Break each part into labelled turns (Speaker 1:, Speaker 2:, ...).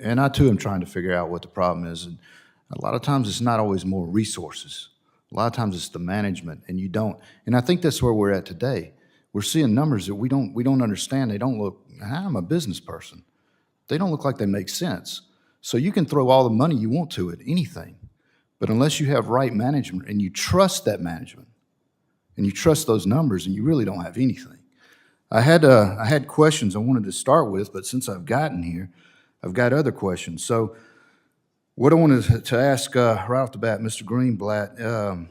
Speaker 1: And I too am trying to figure out what the problem is. And a lot of times it's not always more resources. A lot of times it's the management, and you don't. And I think that's where we're at today. We're seeing numbers that we don't understand. They don't look. I'm a business person. They don't look like they make sense. So you can throw all the money you want to it, anything, but unless you have right management and you trust that management, and you trust those numbers, and you really don't have anything. I had questions I wanted to start with, but since I've gotten here, I've got other questions. So what I wanted to ask right off the bat, Mr. Greenblatt,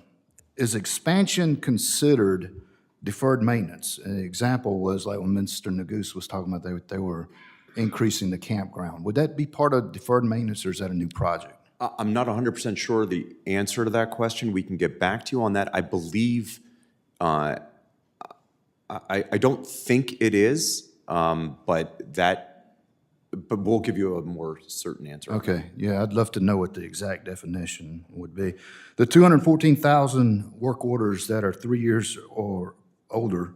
Speaker 1: is expansion considered deferred maintenance? An example was like when Mr. Nagoose was talking about they were increasing the campground. Would that be part of deferred maintenance, or is that a new project?
Speaker 2: I'm not 100% sure the answer to that question. We can get back to you on that. I believe, I don't think it is, but we'll give you a more certain answer.
Speaker 1: Okay, yeah, I'd love to know what the exact definition would be. The 214,000 work orders that are 3 years or older,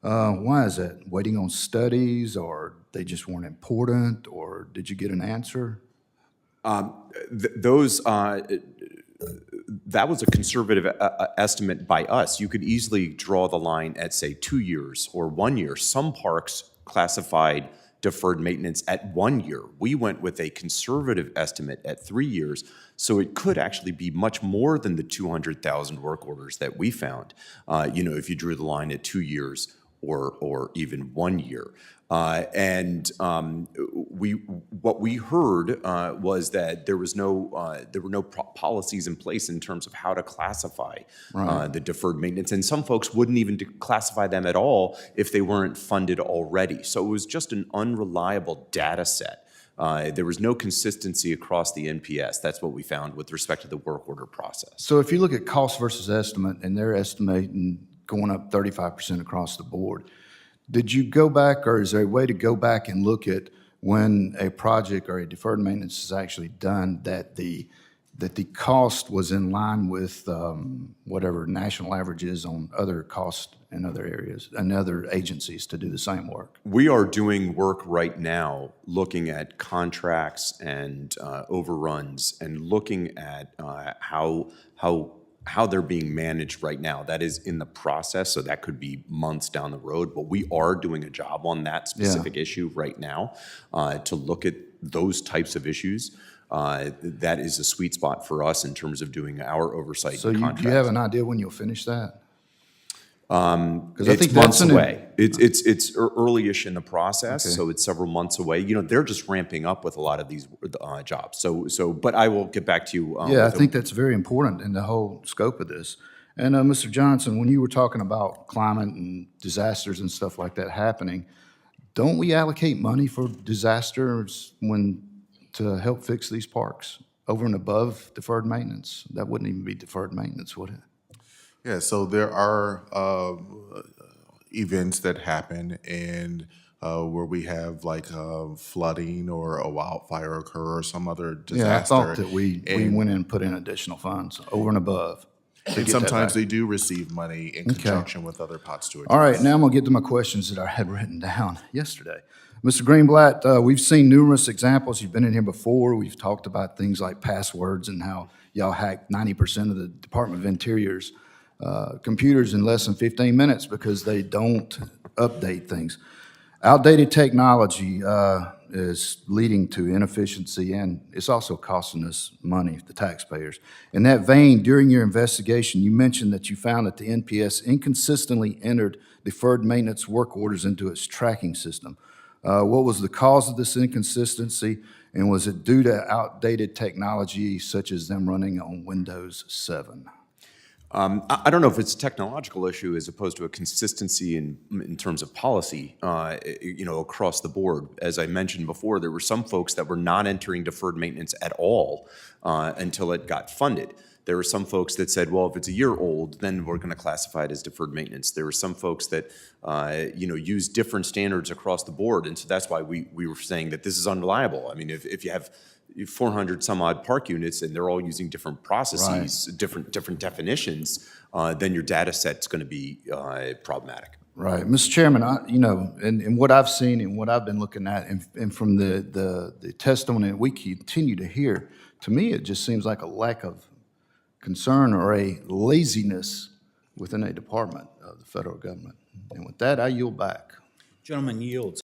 Speaker 1: why is that? Waiting on studies, or they just weren't important, or did you get an answer?
Speaker 2: That was a conservative estimate by us. You could easily draw the line at, say, 2 years or 1 year. Some parks classified deferred maintenance at 1 year. We went with a conservative estimate at 3 years, so it could actually be much more than the 200,000 work orders that we found, if you drew the line at 2 years or even 1 year. What we heard was that there were no policies in place in terms of how to classify the deferred maintenance, and some folks wouldn't even classify them at all if they weren't funded already. So it was just an unreliable data set. There was no consistency across the NPS. That's what we found with respect to the work order process.
Speaker 1: So if you look at cost versus estimate, and they're estimating going up 35% across the board, did you go back, or is there a way to go back and look at when a project or a deferred maintenance is actually done, that the cost was in line with whatever national average is on other costs in other areas and other agencies to do the same work?
Speaker 2: We are doing work right now looking at contracts and overruns and looking at how they're being managed right now. That is in the process, so that could be months down the road, but we are doing a job on that specific issue right now to look at those types of issues. That is a sweet spot for us in terms of doing our oversight.
Speaker 1: So
Speaker 2: and
Speaker 1: you have an idea when you'll finish that?
Speaker 2: Because I think months away. It's early-ish in the process, so it's several months away. They're just ramping up with a lot of these jobs. But I will get back to you.
Speaker 1: I think that's very important in the whole scope of this. And Mr. Johnson, when you were talking about climate and disasters and stuff like that happening, don't we allocate money for disasters to help fix these parks over and above deferred maintenance? That wouldn't even be deferred maintenance, would it?
Speaker 3: Yeah, so there are events that happen and where we have like flooding or a wildfire occur or some other disaster.
Speaker 1: Yeah, I thought that we went in and put in additional funds over and above.
Speaker 3: And sometimes they do receive money in conjunction with other pots to address.
Speaker 1: All right, now I'm going to get to my questions that I had written down yesterday. Mr. Greenblatt, we've seen numerous examples. You've been in here before. We've talked about things like passwords and how y'all hacked 90% of the Department of Interior's computers in less than 15 minutes because they don't update things. Outdated technology is leading to inefficiency, and it's also costing us money, the taxpayers. In that vein, during your investigation, you mentioned that you found that the NPS inconsistently entered deferred maintenance work orders into its tracking system. What was the cause of this inconsistency, and was it due to outdated technology such as them running on Windows 7?
Speaker 2: I don't know if it's a technological issue as opposed to a consistency in terms of policy, across the board. As I mentioned before, there were some folks that were not entering deferred maintenance at all until it got funded. There were some folks that said, well, if it's a year old, then we're going to classify it as deferred maintenance. There were some folks that, use different standards across the board, and so that's why we were saying that this is unreliable. I mean, if you have 400 some odd park units and they're all using different processes, different definitions, then your data set's going to be problematic.
Speaker 1: Right. Mr. Chairman, and what I've seen and what I've been looking at and from the testimony that we continue to hear, to me, it just seems like a lack of concern or a laziness within a department of the federal government. And with that, I yield back.
Speaker 4: Gentleman yields.